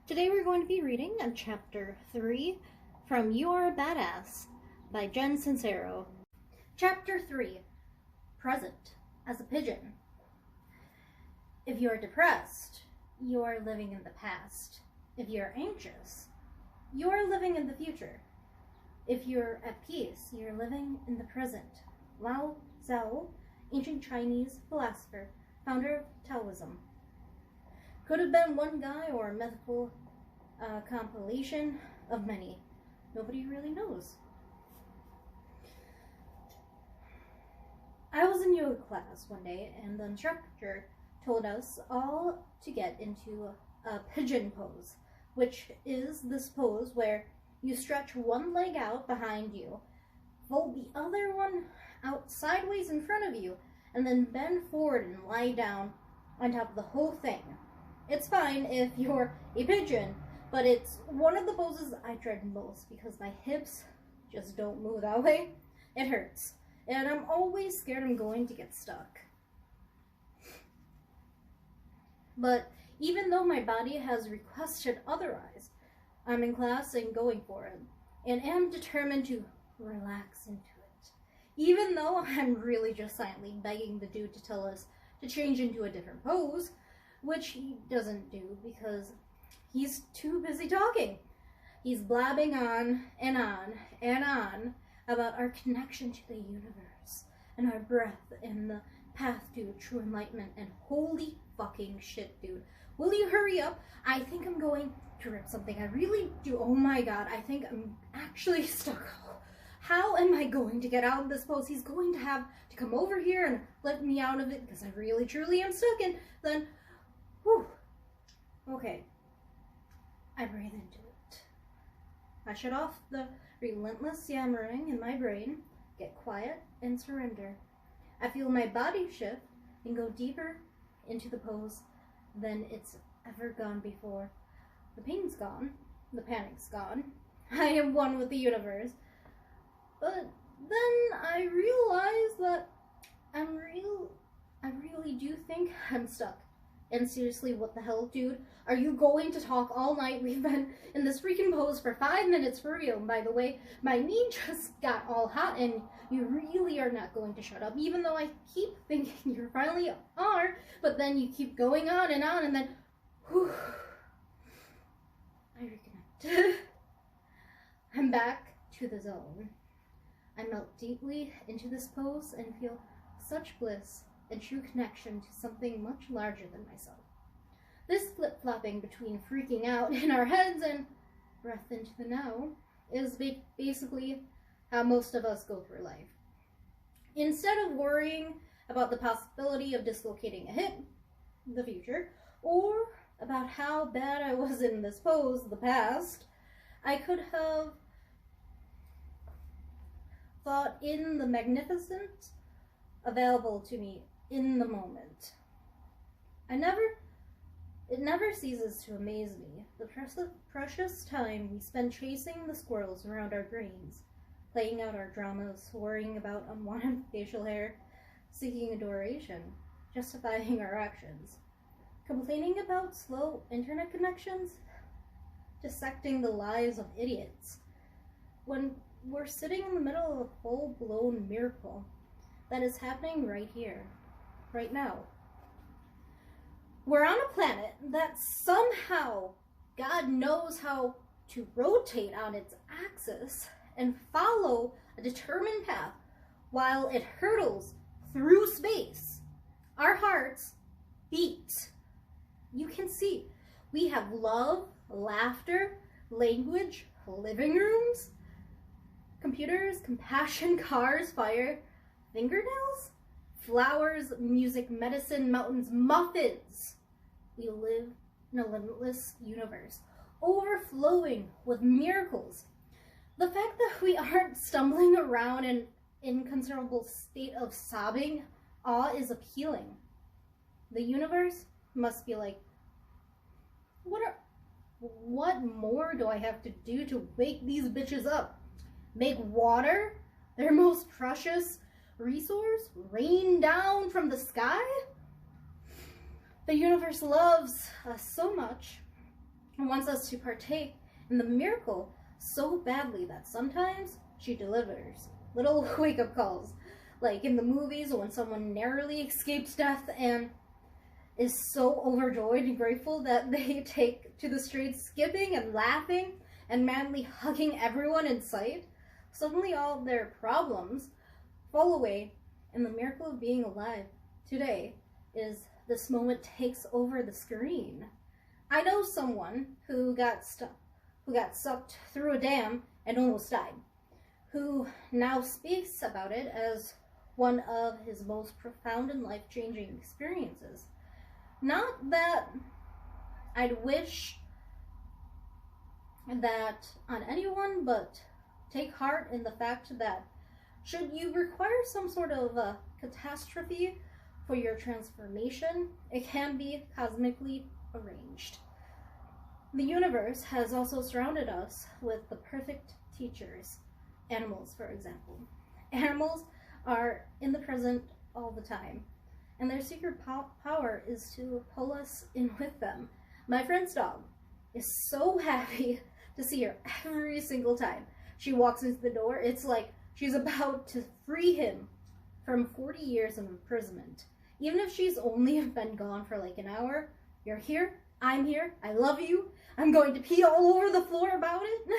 Today we're going to be reading on Chapter 3 from You Are a Badass by Sincero. Chapter 3, Present as a Pigeon. If you are depressed, you are living in the past. If you are anxious, you are living in the future. If you're at peace, you're living in the present. Lao Tzu, ancient Chinese philosopher, founder of Taoism. Could have been one guy or a mythical compilation of many. Nobody really knows. I was in yoga class one day and the instructor told us all to get into a pigeon pose, which is this pose where you stretch one leg out behind you, fold the other one out sideways in front of you, and then bend forward and lie down on top of the whole thing. It's fine if you're a pigeon, but it's one of the poses I dread most because my hips just don't move that way. It hurts, and I'm always scared I'm going to get stuck. But even though my body has requested otherwise, I'm in class and going for it, and am determined to relax into it. Even though I'm really just silently begging the dude to tell us to change into a different pose, which he doesn't do because he's too busy talking. He's blabbing on and on and on about our connection to the universe and our breath and the path to true enlightenment, and holy fucking shit, dude. Will you hurry up? I think I'm going to rip something. I really do. Oh my god, I think I'm actually stuck. How am I going to get out of this pose? He's going to have to come over here and let me out of it because I really truly am stuck, and then whew. Okay. I breathe into it. I shut off the relentless yammering in my brain, get quiet, and surrender. I feel my body shift and go deeper into the pose than it's ever gone before. The pain's gone. The panic's gone. I am one with the universe. But then I realize that I really do think I'm stuck. And seriously, what the hell, dude? Are you going to talk all night? We've been in this freaking pose for 5 minutes for real. By the way, my knee just got all hot and you really are not going to shut up, even though I keep thinking you finally are, but then you keep going on, and then, whew, I reconnect. I'm back to the zone. I melt deeply into this pose and feel such bliss and true connection to something much larger than myself. This flip-flopping between freaking out in our heads and breath into the now is basically how most of us go through life. Instead of worrying about the possibility of dislocating a hip, the future, or about how bad I was in this pose, the past, I could have thought in the magnificent available to me in the moment. It never ceases to amaze me, the precious time we spend chasing the squirrels around our brains, playing out our dramas, worrying about unwanted facial hair, seeking adoration, justifying our actions, complaining about slow internet connections, dissecting the lives of idiots, when we're sitting in the middle of a full-blown miracle that is happening right here, right now. We're on a planet that somehow, God knows how to rotate on its axis and follow a determined path while it hurtles through space. Our hearts beat. You can see we have love, laughter, language, living rooms, computers, compassion, cars, fire, fingernails, flowers, music, medicine, mountains, muffins. We live in a limitless universe, overflowing with miracles. The fact that we aren't stumbling around in inconsiderable state of sobbing awe is appealing. The universe must be like, what more do I have to do to wake these bitches up? Make water, their most precious resource, rain down from the sky? The universe loves us so much and wants us to partake in the miracle so badly that sometimes she delivers little wake-up calls, like in the movies when someone narrowly escapes death and is so overjoyed and grateful that they take to the streets skipping and laughing and madly hugging everyone in sight. Suddenly all their problems fall away, and the miracle of being alive today is this moment takes over the screen. I know someone who got sucked through a dam and almost died, who now speaks about it as one of his most profound and life-changing experiences. Not that I'd wish that on anyone, but take heart in the fact that should you require some sort of catastrophe for your transformation, it can be cosmically arranged. The universe has also surrounded us with the perfect teachers. Animals, for example. Animals are in the present all the time, and their secret power is to pull us in with them. My friend's dog is so happy to see her every single time she walks into the door. It's like she's about to free him from 40 years of imprisonment. Even if she's only been gone for like an hour, you're here, I'm here, I love you, I'm going to pee all over the floor about it.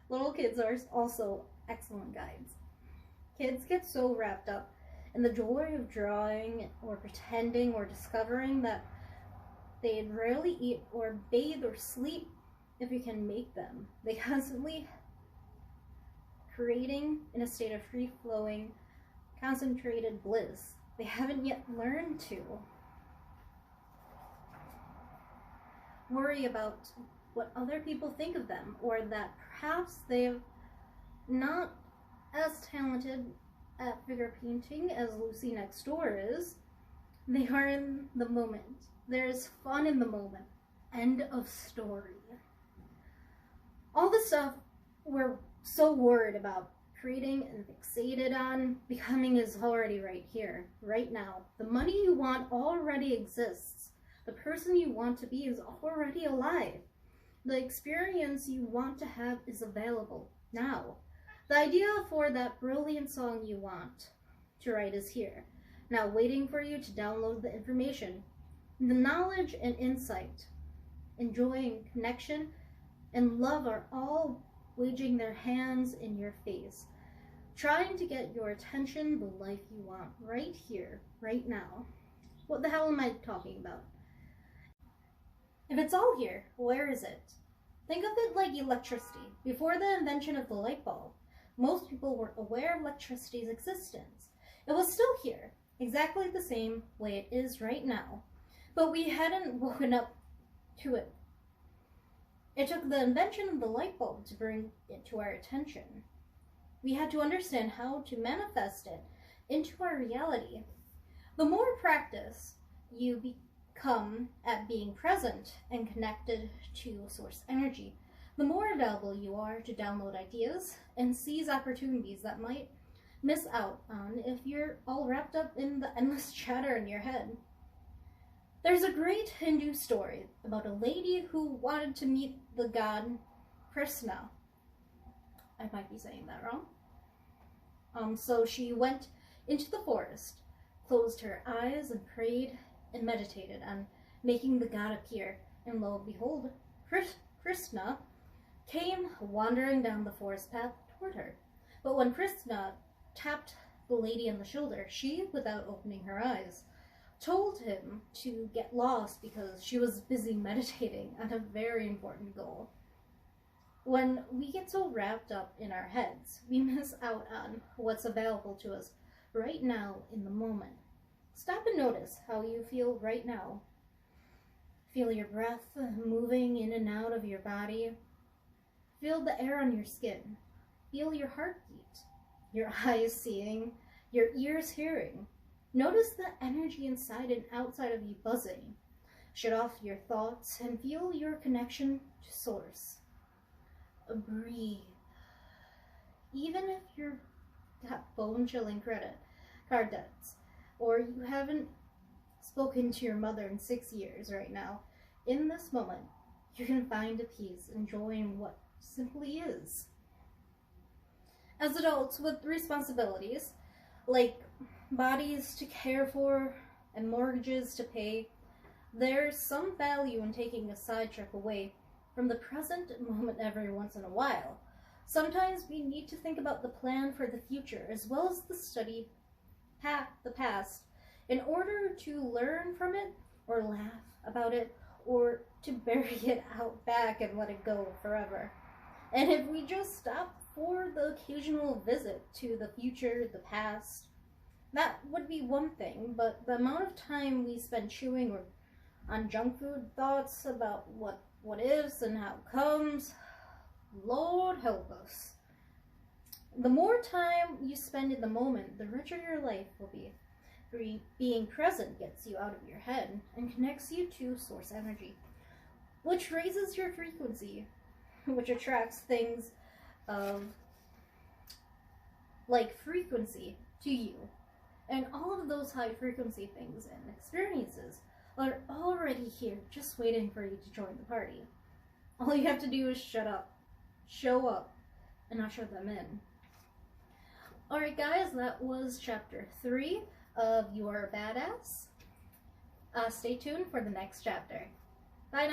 Little kids are also excellent guides. Kids get so wrapped up in the joy of drawing or pretending or discovering that they'd rarely eat or bathe or sleep if you can make them. They constantly creating in a state of free-flowing, concentrated bliss. They haven't yet learned to worry about what other people think of them, or that perhaps they're not as talented at figure painting as Lucy next door is. They are in the moment. There's fun in the moment. End of story. All the stuff we're so worried about creating and fixated on becoming is already right here, right now. The money you want already exists. The person you want to be is already alive. The experience you want to have is available now. The idea for that brilliant song you want to write is here, now waiting for you to download the information. The knowledge and insight, joy and connection, and love are all waging their hands in your face, trying to get your attention, the life you want, right here, right now. What the hell am I talking about? If it's all here, where is it? Think of it like electricity. Before the invention of the light bulb, most people weren't aware of electricity's existence. It was still here, exactly the same way it is right now, but we hadn't woken up to it. It took the invention of the light bulb to bring it to our attention. We had to understand how to manifest it into our reality. The more practice you become at being present and connected to source energy, the more available you are to download ideas and seize opportunities that might miss out on if you're all wrapped up in the endless chatter in your head. There's a great Hindu story about a lady who wanted to meet the god Krishna. I might be saying that wrong. So she went into the forest, closed her eyes, and prayed and meditated on making the god appear. And lo and behold, Krishna came wandering down the forest path toward her. But when Krishna tapped the lady on the shoulder, she, without opening her eyes, told him to get lost because she was busy meditating on a very important goal. When we get so wrapped up in our heads, we miss out on what's available to us right now in the moment. Stop and notice how you feel right now. Feel your breath moving in and out of your body. Feel the air on your skin. Feel your heartbeat, your eyes seeing, your ears hearing. Notice the energy inside and outside of you buzzing. Shut off your thoughts and feel your connection to source. Breathe. Even if you've got bone-chilling card debts, or you haven't spoken to your mother in 6 years right now, in this moment, you can find a peace enjoying what simply is. As adults with responsibilities, like bodies to care for and mortgages to pay, there's some value in taking a side trip away from the present moment every once in a while. Sometimes we need to think about the plan for the future as well as the study the past in order to learn from it or laugh about it or to bury it out back and let it go forever. And if we just stop for the occasional visit to the future, the past, that would be one thing, but the amount of time we spend chewing or on junk food thoughts about what is and how it comes, Lord help us. The more time you spend in the moment, the richer your life will be. Being present gets you out of your head and connects you to source energy, which raises your frequency, which attracts things of like frequency to you. And all of those high frequency things and experiences are already here, just waiting for you to join the party. All you have to do is shut up, show up, and usher them in. Alright guys, that was chapter 3 of You're a Badass. Stay tuned for the next chapter. Bye now.